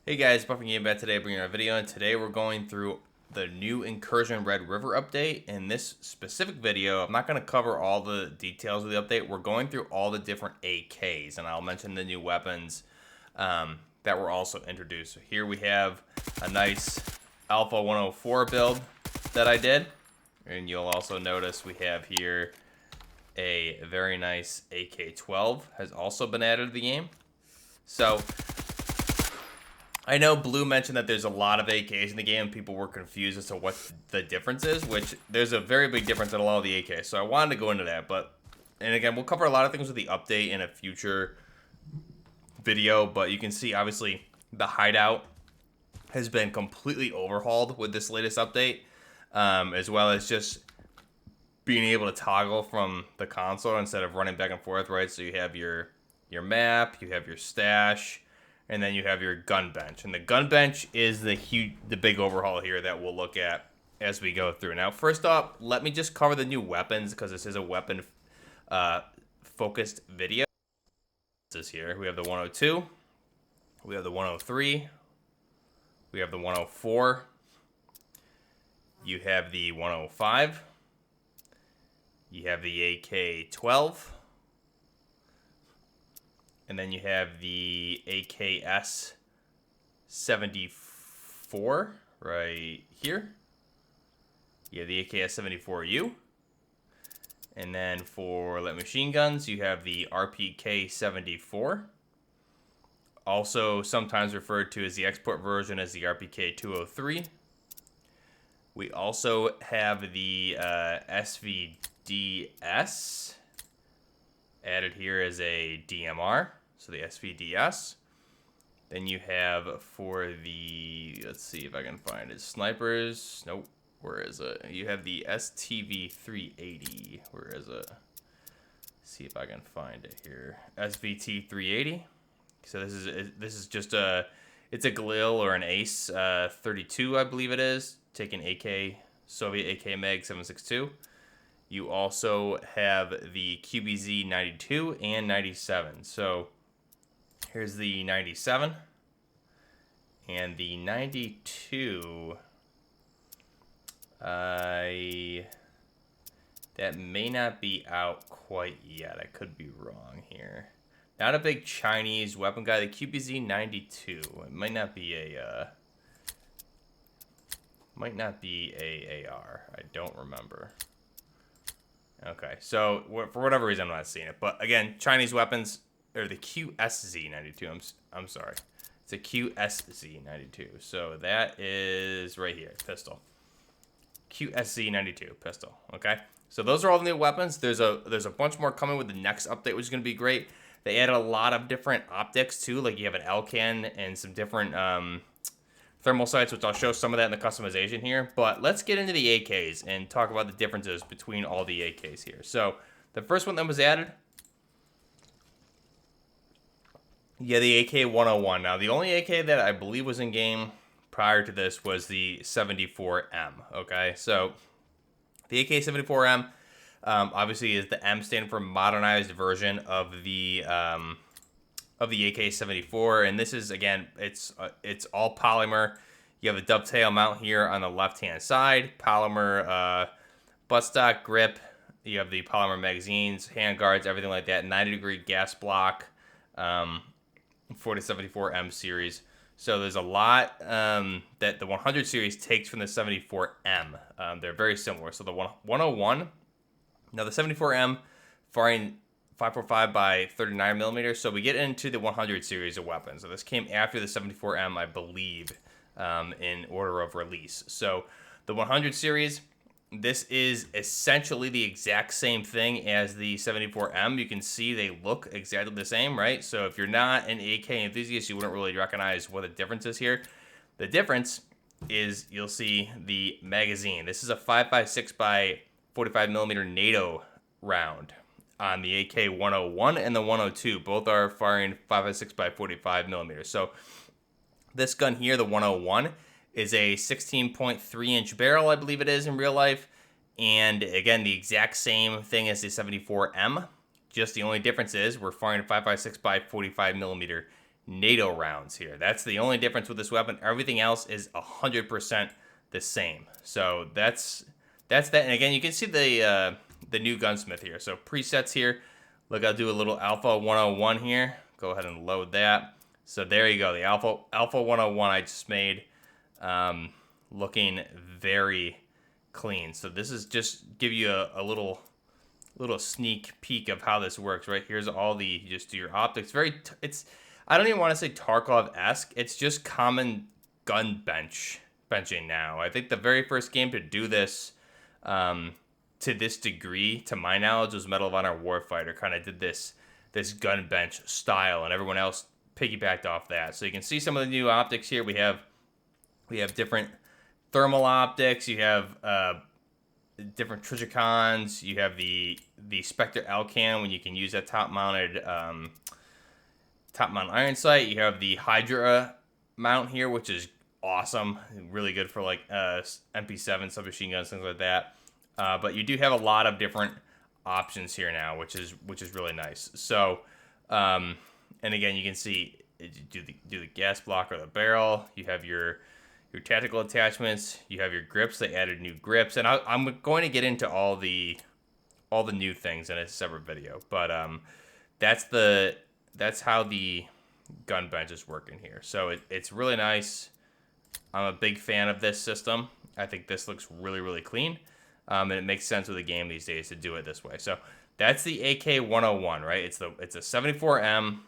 Hey guys, Buffing Game Bat today, bringing you a video, and today we're going through the new Incursion Red River update. In this specific video, I'm not going to cover all the details of the update. We're going through all the different AKs, and I'll mention the new weapons that were also introduced. So here we have a nice Alpha 104 build that I did, and you'll also notice we have here a very nice AK-12 has also been added to the game. So I know Blue mentioned that there's a lot of AKs in the game and people were confused as to what the difference is, which there's a very big difference in a lot of the AKs. So I wanted to go into that, and again, we'll cover a lot of things with the update in a future video, but you can see obviously the hideout has been completely overhauled with this latest update, as well as just being able to toggle from the console instead of running back and forth, right? So you have your map, you have your stash, and then you have your gun bench. And the gun bench is the big overhaul here that we'll look at as we go through. Now, first off, let me just cover the new weapons because this is a weapon focused video. This is here. We have the 102. We have the 103. We have the 104. You have the 105. You have the AK-12. And then you have the AKS 74 right here. You have the AKS 74U. And then for light machine guns, you have the RPK 74. Also sometimes referred to as the export version as the RPK 203. We also have the SVDS added here as a DMR. So the SVDS. Then you have for the, let's see if I can find it, snipers. Nope. Where is it? You have the STV 380. Where is it? See if I can find it here. SVT 380. So this is just it's a Galil or an Ace 32, I believe it is. Taking AK Soviet AK Mag 762. You also have the QBZ 92 and 97. So here's the 97. And the 92, that may not be out quite yet. I could be wrong here. Not a big Chinese weapon guy. The QBZ 92. It might not be a AR. I don't remember. Okay, so for whatever reason, I'm not seeing it. But again, Chinese weapons, or the QSZ92. I'm sorry. It's a QSZ92. So that is right here, pistol. QSZ92 pistol. Okay, so those are all the new weapons. There's a bunch more coming with the next update, which is going to be great. They added a lot of different optics too. Like you have an Elcan and some different thermal sights, which I'll show some of that in the customization here. But let's get into the AKs and talk about the differences between all the AKs here. So the first one that was added, yeah, the AK-101. Now the only AK that I believe was in game prior to this was the 74M. Okay, so the AK-74M obviously is the M stand for modernized version of the AK-74, and this is, again, it's all polymer. You have a dovetail mount here on the left-hand side, polymer buttstock grip. You have the polymer magazines, handguards, everything like that. 90-degree gas block for the 74M series. So there's a lot that the 100 series takes from the 74M. They're very similar. So the 101, now the 74M firing 545 by 39 millimeters. So we get into the 100 series of weapons. So this came after the 74M, I believe, in order of release. So the 100 series, this is essentially the exact same thing as the 74M. You can see they look exactly the same, right? So if you're not an AK enthusiast, you wouldn't really recognize what the difference is here. The difference is you'll see the magazine. This is a 5.56 by 45 millimeter NATO round on the AK-101 and the 102. Both are firing 5.56 by 45 millimeters. So this gun here, the 101, is a 16.3 inch barrel, I believe it is in real life. And again, the exact same thing as the 74M. Just the only difference is we're firing a 5.56 by 45 millimeter NATO rounds here. That's the only difference with this weapon. Everything else is 100% the same. So that's that. And again, you can see the new gunsmith here. So presets here. Look, I'll do a little Alpha 101 here. Go ahead and load that. So there you go. The Alpha 101 I just made, looking very clean. So this is just give you a little sneak peek of how this works. Right here's all the, you just do your optics. It's I don't even want to say Tarkov-esque. It's just common gun benching now. I think the very first game to do this to this degree, to my knowledge, was Medal of Honor Warfighter. Kind of did this gun bench style, and everyone else piggybacked off that. So you can see some of the new optics here. We have different thermal optics. You have different Trigicons. You have the Spectre Alcan, when you can use that top-mounted iron sight. You have the Hydra mount here, which is awesome, really good for like MP7 submachine guns, things like that. But you do have a lot of different options here now, which is really nice. So, and again, you can see do the gas block or the barrel. You have your tactical attachments. You have your grips. They added new grips, and I'm going to get into all the new things in a separate video. But that's how the gun bench is working here. So it's really nice. I'm a big fan of this system. I think this looks really, really clean. And it makes sense with the game these days to do it this way. So that's the AK-101, right? It's a 74M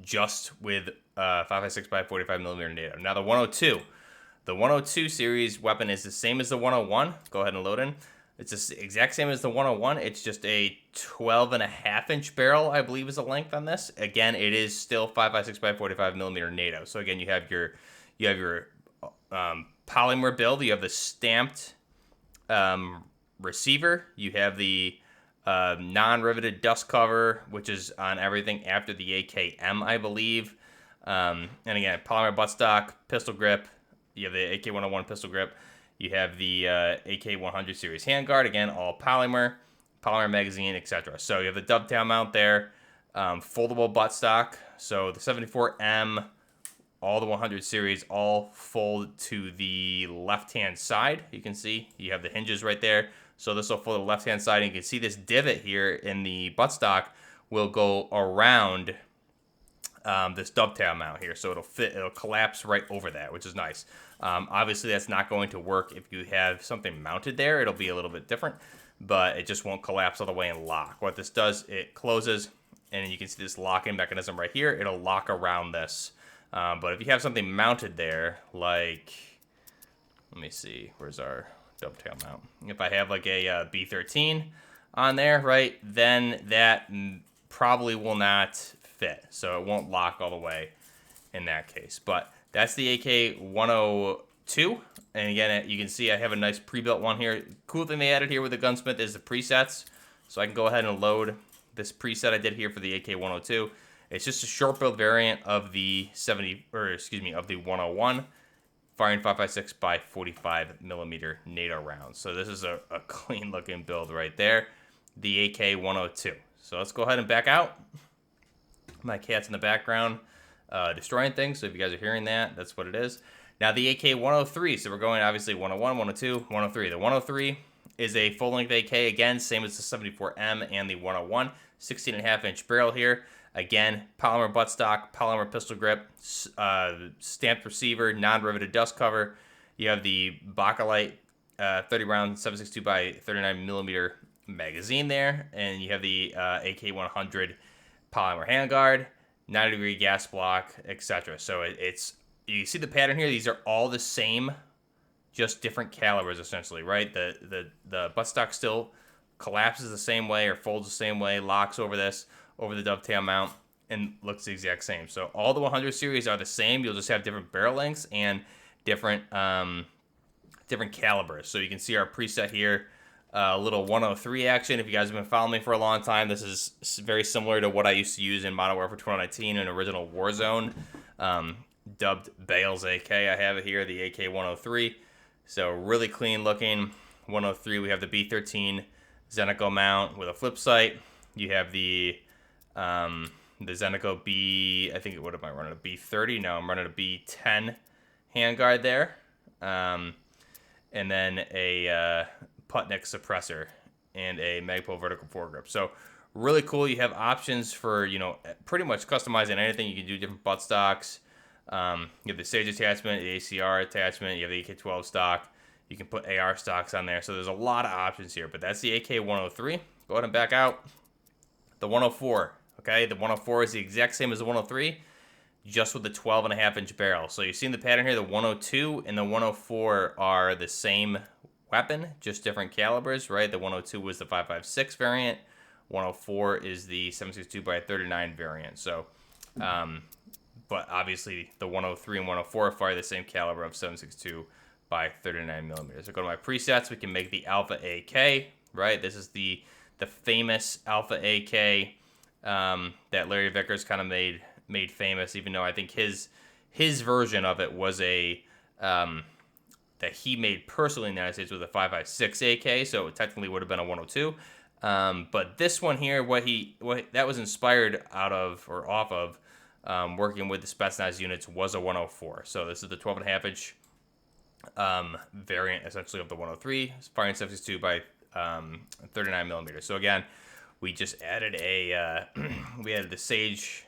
just with 5.56 by 45 millimeter NATO. Now the 102 series weapon is the same as the 101. Go ahead and load in. It's the exact same as the 101. It's just a 12.5-inch barrel, I believe, is the length on this. Again, it is still 5.56 by 45 millimeter NATO. So again, you have your polymer build. You have the stamped receiver. You have the non-riveted dust cover, which is on everything after the AKM, I believe. And again, polymer buttstock, pistol grip. You have the AK-101 pistol grip. You have the AK-100 series handguard. Again, all polymer magazine, etc. So you have the dovetail mount there, foldable buttstock. So the 74M, all the 100 series, all fold to the left-hand side. You can see you have the hinges right there. So this will fold to the left-hand side. And you can see this divot here in the buttstock will go around this dovetail mount here. So it'll collapse right over that, which is nice. Obviously, that's not going to work if you have something mounted there. It'll be a little bit different, but it just won't collapse all the way and lock. What this does, it closes, and you can see this locking mechanism right here. It'll lock around this. But if you have something mounted there, like, let me see, where's our dovetail mount? If I have like a B13 on there, right, then that probably will not fit. So it won't lock all the way in that case. But that's the AK-102. And again, you can see I have a nice pre-built one here. Cool thing they added here with the gunsmith is the presets. So I can go ahead and load this preset I did here for the AK-102. It's just a short build variant of the of the 101, firing 5.56 by 45 millimeter NATO rounds. So this is a clean looking build right there, the AK-102. So let's go ahead and back out. My cat's in the background destroying things, so if you guys are hearing that, that's what it is. Now the AK-103, so we're going obviously 101, 102, 103. The 103 is a full-length AK, again, same as the 74M and the 101, 16.5-inch barrel here. Again, polymer buttstock, polymer pistol grip, stamped receiver, non-riveted dust cover. You have the Bakelite 30-round 7.62 by 39 millimeter magazine there, and you have the AK-100 polymer handguard, 90-degree gas block, etc. So you see the pattern here. These are all the same, just different calibers essentially, right? The buttstock still collapses the same way or folds the same way, locks over the dovetail mount, and looks the exact same. So all the 100 series are the same. You'll just have different barrel lengths and different calibers. So you can see our preset here, a little 103 action. If you guys have been following me for a long time, this is very similar to what I used to use in Modern Warfare 2019 in original Warzone, dubbed Bale's AK. I have it here, the AK-103. So really clean looking 103. We have the B13 Zenico mount with a flip sight. You have the the Zeniko B, I think it would have been running a B30. No, I'm running a B10 handguard there. And then a Putnik suppressor and a Magpul vertical foregrip. So really cool. You have options for, you know, pretty much customizing anything. You can do different buttstocks. You have the Sage attachment, the ACR attachment. You have the AK-12 stock. You can put AR stocks on there. So there's a lot of options here. But that's the AK-103. Go ahead and back out. The 104. Okay, the 104 is the exact same as the 103, just with the 12.5-inch barrel. So you've seen the pattern here. The 102 and the 104 are the same weapon, just different calibers, right? The 102 was the 5.56 variant. 104 is the 7.62x39 variant. So, but obviously the 103 and 104 fire the same caliber of 7.62 by 39 millimeters. So go to my presets. We can make the Alpha AK, right? This is the famous Alpha AK that Larry Vickers kind of made famous, even though I think his version of it was a that he made personally in the United States was a 5.56 AK, so it technically would have been a 102. But this one here, what that was inspired out of or off of working with the Spetsnaz units was a 104. So this is the 12.5-inch variant essentially of the 103, firing 7.62 by 39 millimeters. So again, we just added a we added the Sage,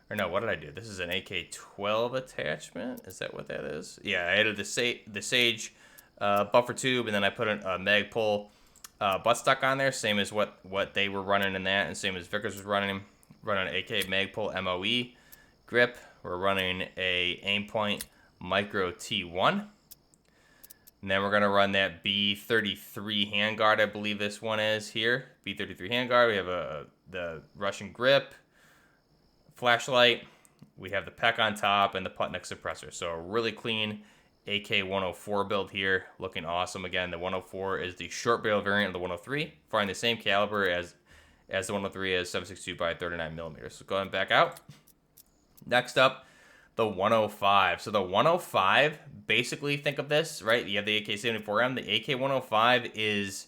or no, what did I do? This is an AK-12 attachment. Is that what that is? Yeah, I added the Sage buffer tube, and then I put a Magpul buttstock on there, same as what they were running in that, and same as Vickers was running AK Magpul MOE grip. We're running a Aimpoint Micro T1. And then we're going to run that B33 handguard, I believe this one is here. B33 handguard. We have the Russian grip, flashlight. We have the PEC on top and the Putnik suppressor. So a really clean AK-104 build here, looking awesome. Again, the 104 is the short barrel variant of the 103, firing the same caliber as the 103 is 7.62 by 39 millimeters. So go ahead and back out. Next up, the 105. So the 105, basically think of this, right? You have the AK-74M. The AK-105 is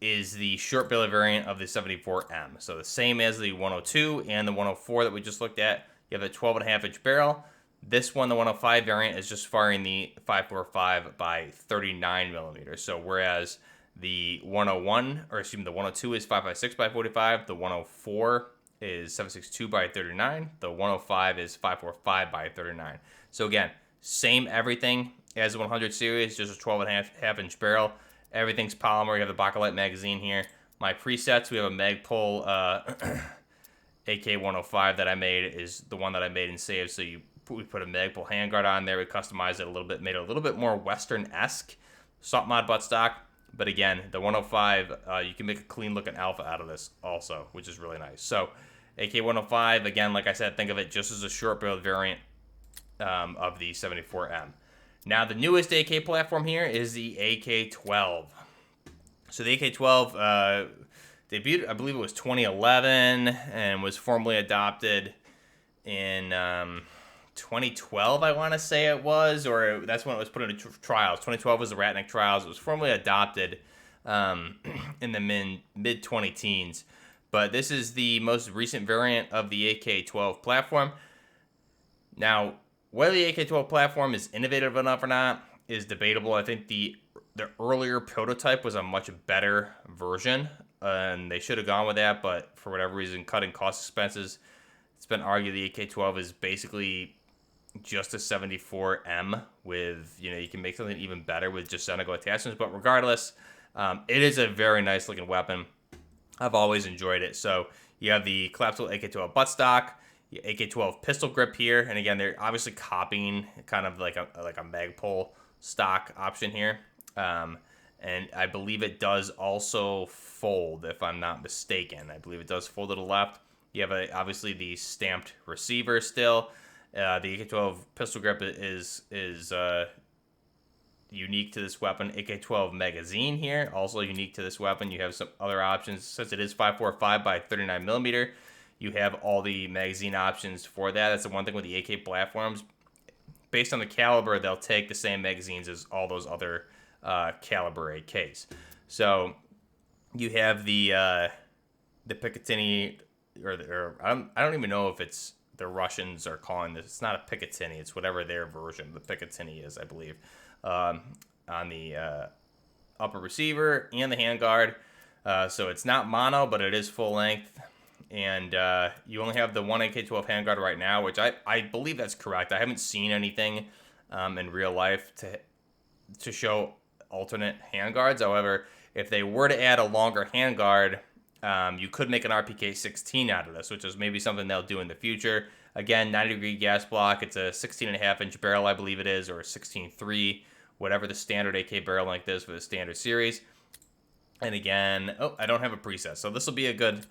the short barrel variant of the 74M. So the same as the 102 and the 104 that we just looked at. You have the 12.5-inch barrel. This one, the 105 variant, is just firing the 5.45 by 39 millimeters. So whereas the 101, or excuse me, the 102 is 5.56 by 45, the 104 is 7.62 by 39. The 105 is 5.45 by 39. So again, same everything as the 100 series, just a 12.5-inch barrel. Everything's polymer. You have the Bakelite magazine here. My presets, we have a Magpul AK-105 that I made, is the one that I made and saved. So we put a Magpul handguard on there. We customized it a little bit, made it a little bit more Western-esque. Salt mod buttstock. But again, the 105, you can make a clean looking Alpha out of this also, which is really nice. So AK-105, again, like I said, think of it just as a short barrel variant of the 74M. Now, the newest AK platform here is the AK-12. So the AK-12 debuted, I believe it was 2011, and was formally adopted in 2012, I want to say it was, or that's when it was put into trials. 2012 was the Ratnik trials. It was formally adopted in the mid-20 teens. But this is the most recent variant of the AK-12 platform. Now, whether the AK-12 platform is innovative enough or not is debatable. I think the earlier prototype was a much better version, and they should have gone with that, but for whatever reason, cutting cost expenses, it's been argued the AK-12 is basically just a 74M with, you can make something even better with just Zeniko attachments. But regardless, it is a very nice looking weapon. I've always enjoyed it. So you have the collapsible AK-12 buttstock, AK-12 pistol grip here, and again, they're obviously copying kind of like a Magpul stock option here. And I believe it does also fold, if I'm not mistaken. I believe it does fold to the left. You have obviously the stamped receiver still. The AK-12 pistol grip is unique to this weapon. AK-12 magazine here, also unique to this weapon. You have some other options. Since it is 5.45 by 39 millimeter, you have all the magazine options for that. That's the one thing with the AK platforms. Based on the caliber, they'll take the same magazines as all those other caliber AKs. So you have the Picatinny I don't even know if it's the Russians are calling this. It's not a Picatinny. It's whatever their version of the Picatinny is, I believe, on the upper receiver and the handguard. So it's not mono, but it is full length. And you only have the one AK-12 handguard right now, which I believe that's correct. I haven't seen anything in real life to show alternate handguards. However, if they were to add a longer handguard, you could make an RPK-16 out of this, which is maybe something they'll do in the future. Again, 90-degree gas block. It's a 16.5-inch barrel, I believe it is, or 16.3, whatever the standard AK barrel length is for the standard series. And again, oh, I don't have a preset, so this will be a good.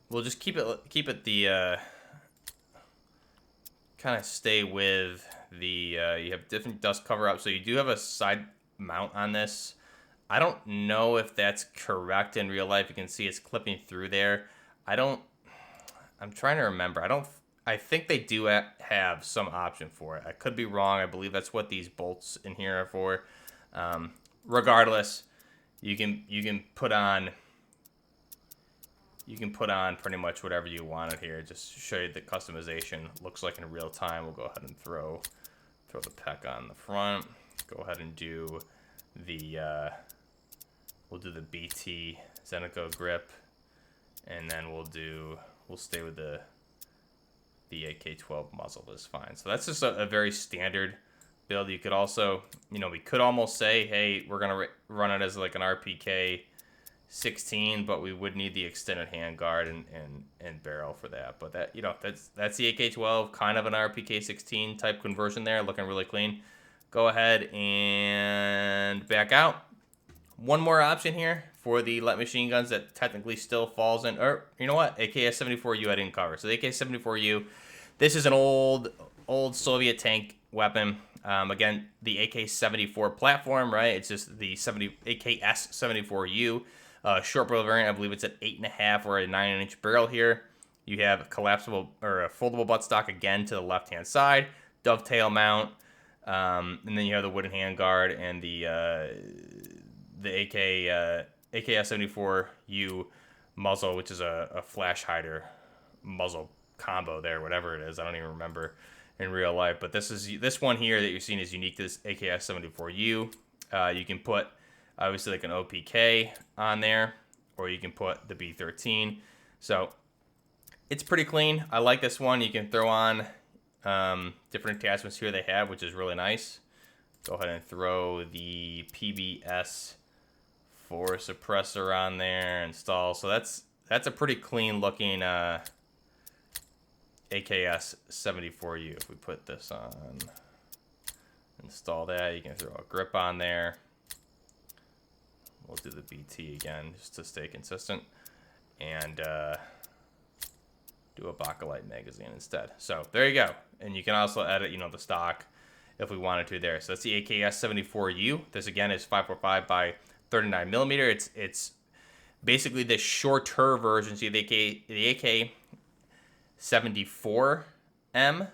We'll just keep it the kind of stay with the. You have different dust cover up, so you do have a side mount on this. I don't know if that's correct in real life. You can see it's clipping through there. I'm trying to remember. I think they do have some option for it. I could be wrong. I believe that's what these bolts in here are for. Regardless, you can put on pretty much whatever you wanted here. Just to show you the customization looks like in real time. We'll go ahead and throw the PEC on the front. Go ahead and do the we'll do the BT Zenico grip, and then we'll stay with the AK-12 muzzle is fine. So that's just a very standard build. You could also, we could almost say, hey, we're gonna run it as like an RPK 16, but we would need the extended handguard and barrel for that. But that, that's the AK-12, kind of an RPK 16 type conversion there, looking really clean. Go ahead and back out. One more option here for the light machine guns that technically still falls in, or you know what, AKS-74U I didn't cover. So the AK-74U, this is an old Soviet tank weapon. Again, the AK-74 platform, right? It's just the AKS-74U. Short barrel variant, I believe it's at 8.5 or a 9-inch barrel here. You have a collapsible or a foldable buttstock again to the left-hand side, dovetail mount, and then you have the wooden handguard and the AKS-74U muzzle, which is a flash hider muzzle combo there, whatever it is. I don't even remember in real life, but this one here that you're seeing is unique to this AKS-74U. You can put obviously like an OPK on there, or you can put the B13. So it's pretty clean. I like this one. You can throw on different attachments here they have, which is really nice. Go ahead and throw the PBS 4 suppressor on there, install. So that's a pretty clean looking AKS-74U. If we put this on, install that, you can throw a grip on there. We'll do the BT again just to stay consistent, and do a Bakelite magazine instead. So there you go. And you can also edit, the stock if we wanted to there. So that's the AKS-74U. This again is 5.45 by 39 millimeter. It's basically the shorter version. So the AK-74M, and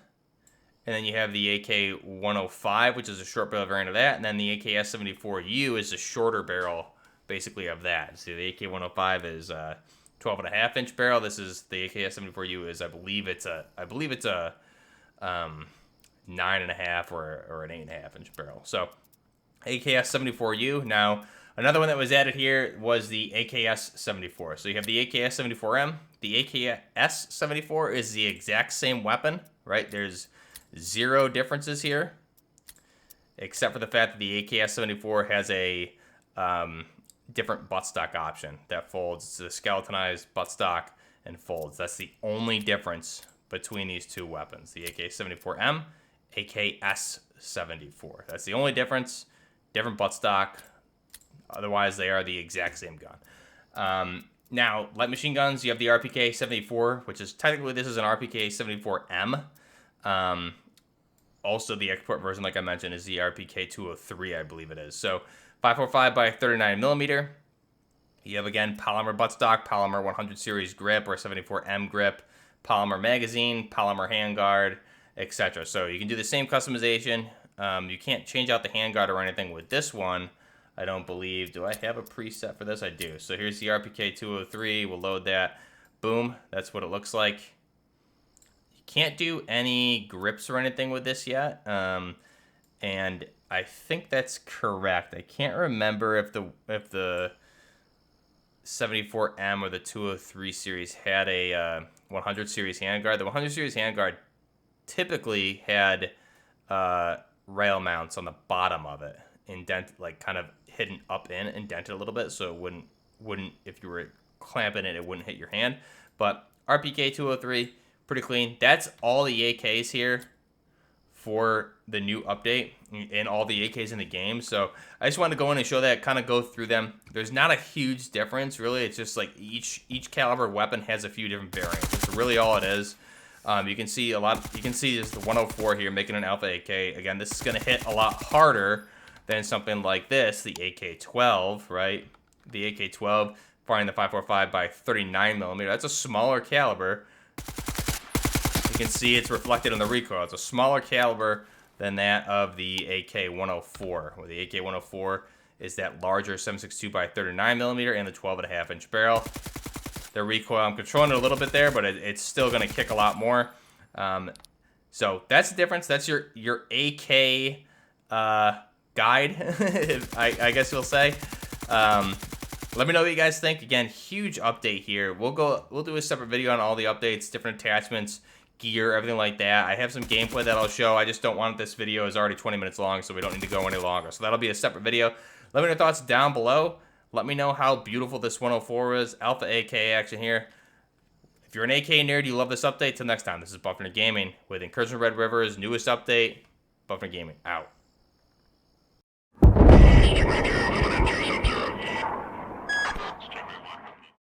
then you have the AK-105, which is a short barrel variant of that, and then the AKS-74U is a shorter barrel, basically, of that. So the AK-105 is 12.5-inch barrel. This is the AKS-74U is I believe it's a 9.5 or an 8.5-inch barrel. So AKS-74U. Now another one that was added here was the AKS-74. So you have the AKS-74M. The AKS-74 is the exact same weapon, right? There's zero differences here, except for the fact that the AKS-74 has a different buttstock option that folds. It's a skeletonized buttstock and folds. That's the only difference between these two weapons, the AK-74M, AKS-74. That's the only difference. Different buttstock. Otherwise, they are the exact same gun. Now, light machine guns, you have the RPK-74, which is technically, this is an RPK-74M. Also, the export version, like I mentioned, is the RPK-203, I believe it is. So 5.45 by 39 millimeter. You have, again, polymer buttstock, polymer 100 series grip or 74M grip, polymer magazine, polymer handguard, etc. So you can do the same customization. You can't change out the handguard or anything with this one, I don't believe. Do I have a preset for this? I do. So here's the RPK-203. We'll load that. Boom, that's what it looks like. You can't do any grips or anything with this yet. And I think that's correct. I can't remember if the 74M or the 203 series had a 100 series handguard. The 100 series handguard typically had rail mounts on the bottom of it, like kind of hidden up in, indented a little bit, so it wouldn't if you were clamping it, it wouldn't hit your hand. But RPK 203, pretty clean. That's all the AKs here for the new update and all the AKs in the game. So I just wanted to go in and show that, kind of go through them. There's not a huge difference, really. It's just like each caliber weapon has a few different variants. That's really all it is. You can see just the 104 here making an Alpha AK. Again, this is going to hit a lot harder than something like this, the AK-12, right? The AK-12 firing the 5.45 by 39 millimeter. That's a smaller caliber. You can see it's reflected on the recoil. It's a smaller caliber than that of the AK-104, where the AK-104 is that larger 7.62 by 39 millimeter and the 12.5 inch barrel. The recoil, I'm controlling it a little bit there, but it's still going to kick a lot more. So that's the difference. That's your AK guide, I guess you'll say. Let me know what you guys think. Again, huge update here. We'll do a separate video on all the updates, different attachments, gear, everything like that. I have some gameplay that I'll show. I just don't want this video is already 20 minutes long, so we don't need to go any longer. So that'll be a separate video. Let me know your thoughts down below. Let me know how beautiful this 104 is. Alpha AK action here. If you're an AK nerd, you love this update. Till next time, this is Buffner Gaming with Incursion Red River's newest update. Buffner Gaming out.